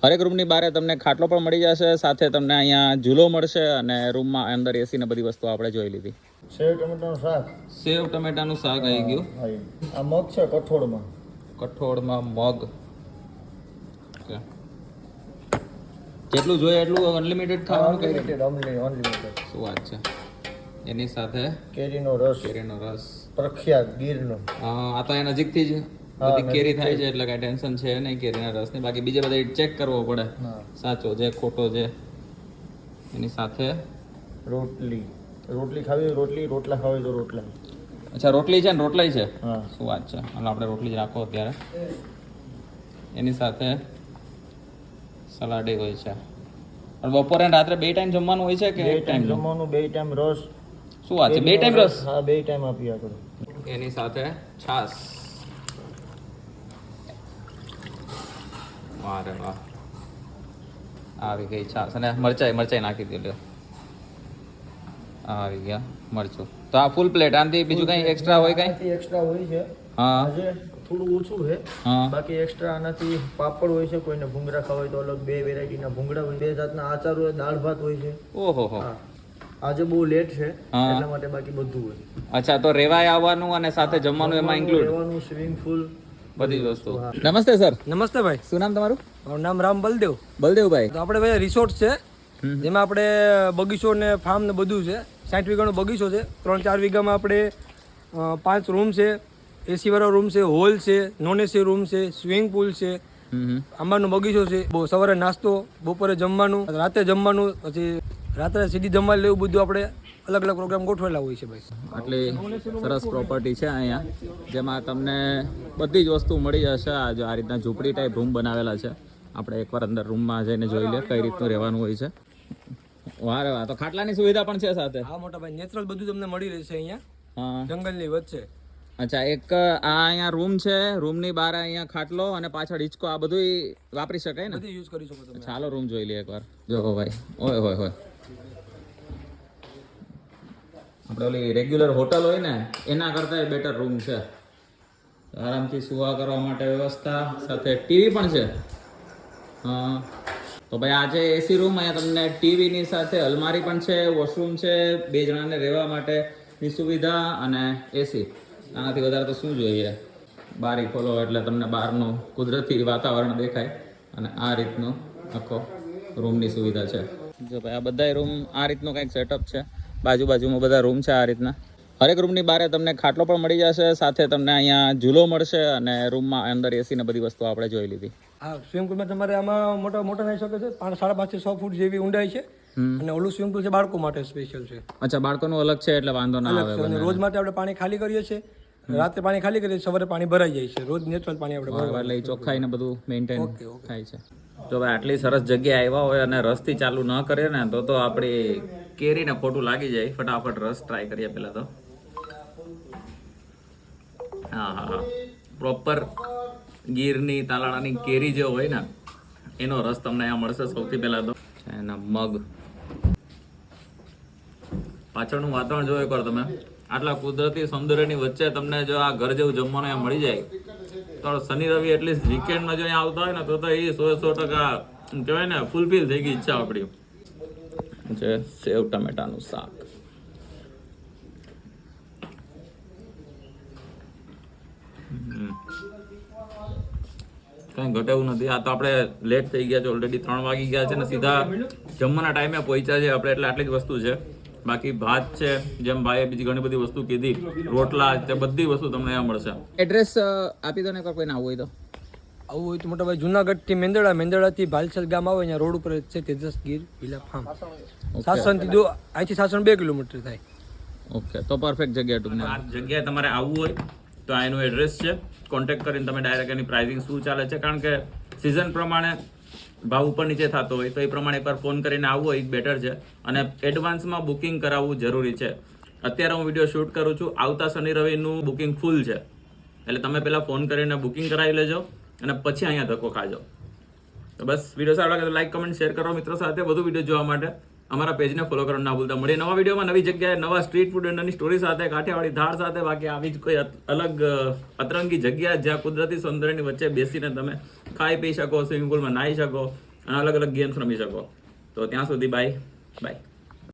હરેક રૂમની બારે તમને ખાટલો પણ મળી જશે, સાથે તમને અહીંયા ઝૂલો મળશે અને રૂમમાં અંદર એસી ને બધી વસ્તુ આપણે જોઈ લીધી. સેવ ટમેટાનું શાક. સેવ ટમેટાનું શાક આવી ગયું. આ મગ છે કઠોળમાં. કઠોળમાં મગ. જેટલું જોઈએ એટલું અનલિમિટેડ ખાવાનું. અનલિમિટેડ. શું વાત છે. એની સાથે કેરીનો રસ. કેરીનો રસ પ્રખ્યાત ગીરનો. આ તો એ નજીકથી જ બધી કેરી થાય છે એટલે કાંઈ ટેન્શન છે નહીં કેરીના રસની. બાકી બીજે બધા ચેક કરવો પડે સાચો છે ખોટો છે. એની સાથે રોટલી. રોટલી ખાવી રોટલી, રોટલા ખાવી તો રોટલા. અચ્છા રોટલી છે ને રોટલાઈ છે. હા શું વાત છે. હાલ આપણે રોટલી જ રાખો અત્યારે. એની સાથે સલાડ હોય છે. પણ બપોરે અને રાત્રે બે ટાઈમ જમવાનું હોય છે કે બે ટાઈમ જમવાનું, બે ટાઈમ રસ. શું વાત છે. બે ટાઈમ રસ. હા બે ટાઈમ આપી કરો. એની સાથે છાસ. વાહ રે વાહ. આવી ગઈ છાસ અને મરચાઈ નાખી દીધું. આવી ગયા મરચું. તો આ ફૂલ પ્લેટ. આનાથી બીજું કઈ એક્સ્ટ્રા હોય કઈ? એક્સ્ટ્રા હોય છે. હા આજે થોડું ઓછું છે. હા બાકી એક્સ્ટ્રા આનાથી પાપડ હોય છે, કોઈને ભૂંગળા ખાવા હોય તો અલગ બે વેરાયટીના ભૂંગળા હોય, બે જાતના આચાર હોય, દાળ ભાત હોય છે. ઓહો હો. આજે બહુ લેટ છે હા. એટલા માટે બાકી બધું હોય. અચ્છા તો રેવાય આવવાનું અને સાથે જમવાનું એમાં ઇન્ક્લુડ રહેવાનું, સ્વિમિંગ પૂલ, બધી વસ્તુ. નમસ્તે સર. નમસ્તે ભાઈ. શું નામ તમારું? મારું નામ રામ બલદેવ. બલદેવભાઈ. તો આપણે ભાઈ રિસોર્ટ છે જેમાં આપણે બગીચો ને ફાર્મ ને બધું છે. 60 વીઘાનો બગીચો છે. 3-4 વીઘામાં આપણે 5 રૂમ છે, એસી વાળો રૂમ છે, હોલ છે, નોન એસી રૂમ છે, સ્વિમિંગ પુલ છે, આંબાનો બગીચો છે. સવારે નાસ્તો, બપોરે જમવાનું, રાતે જમવાનું, પછી રાત્રે સીધી જમવા લેવું, બધું આપણે અલગ અલગ પ્રોગ્રામ ગોઠવેલા હોય છે ભાઈ. આટલી સરસ પ્રોપર્ટી છે અહીંયા જેમાં તમને બધી જ વસ્તુ મળી જશે. આ જો આ રીતના ઝૂંપડી ટાઈપ રૂમ બનાવેલા છે. આપણે એકવાર અંદર રૂમમાં જઈને જોઈ લે કઈ રીતનું રહેવાનું હોય છે. વાહ રે વાહ. તો ખાટલાની સુવિધા પણ છે સાથે? હા મોટા ભાઈ, નેચરલ બધું તમને મળી રહેશે અહીંયા. હા જંગલની વચ્ચે. અચ્છા એક આ અહીંયા રૂમ છે, રૂમની બહાર અહીંયા ખાટલો અને પાછળ હિંચકો, આ બધું વાપરી શકાય ને? બધી યુઝ કરી શકો તમે. ચાલો રૂમ જોઈ લઈએ એકવાર. જો ભાઈ ઓય હોય હોય. આપણે ઓલી રેગ્યુલર હોટલ હોય ને એના કરતાં બેટર રૂમ છે. આરામથી સુવા કરવા માટે વ્યવસ્થા, સાથે ટીવી પણ છે. હા તો ભાઈ આજે એસી રૂમ. અહીંયા તમને ટીવીની સાથે અલમારી પણ છે, વોશરૂમ છે, 2 જણાને રહેવા માટેની સુવિધા અને એસી. આનાથી વધારે તો શું જોઈએ. બારી ખોલો એટલે તમને બહારનું કુદરતી વાતાવરણ દેખાય અને આ રીતનો આખો રૂમની સુવિધા છે. જો ભાઈ આ બધા રૂમ આ રીતનું કંઈક સેટઅપ છે. બાજુમાં બધા રૂમ છે આ રીતના. હરેક રૂમની બારે તમને ખાટલો પણ મળી જશે, સાથે તમને અહીંયા ઝૂલો મળશે અને રૂમમાં અંદર એસી ને બધી વસ્તુ આપણે જોઈ લીધી. હા સ્વિમિંગ પુલમાં તમારે આમાં મોટા થઈ શકે છે. 5.5 થી 6 ફૂટ જેવી ઊંડાઈ છે અને ઓલું સ્વિમિંગ પુલ છે બાળકો માટે સ્પેશિયલ છે. અચ્છા બાળકોનું અલગ છે એટલે વાંધો ના આવે. અને રોજ માટે આપણે પાણી ખાલી કરીએ છીએ, રાત્રે પાણી ખાલી કરીએ, સવારે પાણી ભરાઈ જાય છે. રોજ નેચરલ પાણી આપણે ભરવા એટલે ચોખ્ખાઈ ને બધું મેન્ટેન થાય છે. જો ભાઈ આટલી સરસ જગ્યાએ આવ્યા હોય અને રસથી ચાલુ ન કરીએ ને તો આપણી કેરીને ખોટું લાગી જાય. ફટાફટ રસ ટ્રાય કરીએ પહેલા તો. હા હા હા પ્રોપર ગીરની તાલાળાની કેરી જે હોય ને એનો રસ તમને અહીંયા મળશે. સૌથી પહેલા તો એના મગ. પાછળનું વાતાવરણ જો એકવાર તમે. આટલા કુદરતી સૌંદર્યની વચ્ચે તમને જો આ ઘર જેવું જમવાનું અહીંયા મળી જાય તો શનિ રવિ એટલીસ્ટ વીકેન્ડમાં જો અહીંયા આવતા હોય ને તો એ 100% કહેવાય ને ફૂલફિલ થઈ ગઈ ઈચ્છા આપણી. છે સેવ ટમેટાનું શાક. કઈ ઘટેવું નથી. આ તો આપણે લેટ થઈ ગયા છે, ઓલરેડી 3 વાગી ગયા છે ને સીધા જમવાના ટાઈમે પહોંચ્યા છે આપણે. એટલે આટલી જ વસ્તુ છે. બાકી ભાત છે, જેમ ભાઈએ બીજી ઘણી બધી વસ્તુ કીધી, રોટલા, તે બધી વસ્તુ તમને અહીંયા મળશે. એડ્રેસ આપી દો ને કોઈને આવું હોય તો. આવું હોય તો મોટા ભાઈ જુનાગઢ થી મેંદડાથી ભાલસર ગામ આવે, અહીંયા રોડ ઉપર છે તેજસ ગીર વિલા ફાર્મ. સાસણથી અહીંથી સાસણ 2 કિલોમીટર થાય. ઓકે તો પરફેક્ટ જગ્યા ટૂંકમાં. આ જગ્યાએ તમારે આવવું હોય તો આ એનું એડ્રેસ છે. કોન્ટેક્ટ કરીને તમે ડાયરેક્ટ એની પ્રાઇસિંગ શું ચાલે છે, કારણ કે સિઝન પ્રમાણે ભાવ ઉપર નીચે થતો હોય તો એ પ્રમાણે એકવાર ફોન કરીને આવવું હોય બેટર છે. અને એડવાન્સમાં બુકિંગ કરાવવું જરૂરી છે. અત્યારે હું વિડીયો શૂટ કરું છું, આવતા શનિ રવિનું બુકિંગ ફૂલ છે. એટલે તમે પહેલાં ફોન કરીને બુકિંગ કરાવી લેજો અને પછી અહીંયા ધક્કો ખાજો. તો બસ વિડીયો સારો લાગે તો લાઈક, કમેન્ટ, શેર કરો મિત્રો સાથે. વધુ વિડીયો જોવા માટે અમારા પેજને ફોલો કરવાનું ના ભૂલતા. મળીએ નવા વિડીયોમાં, નવી જગ્યાએ, નવા સ્ટ્રીટ ફૂડ વેન્ડરની સ્ટોરી સાથે, કાઠિયાવાડી ધાર સાથે. બાકી આવી જ કોઈ અલગ અતરંગી જગ્યા જ્યાં કુદરતી સૌંદર્યની વચ્ચે બેસીને તમે ખાઈ પી શકો, સ્વિમિંગ પુલમાં નાહી શકો અને અલગ અલગ ગેમ્સ રમી શકો. તો ત્યાં સુધી બાય.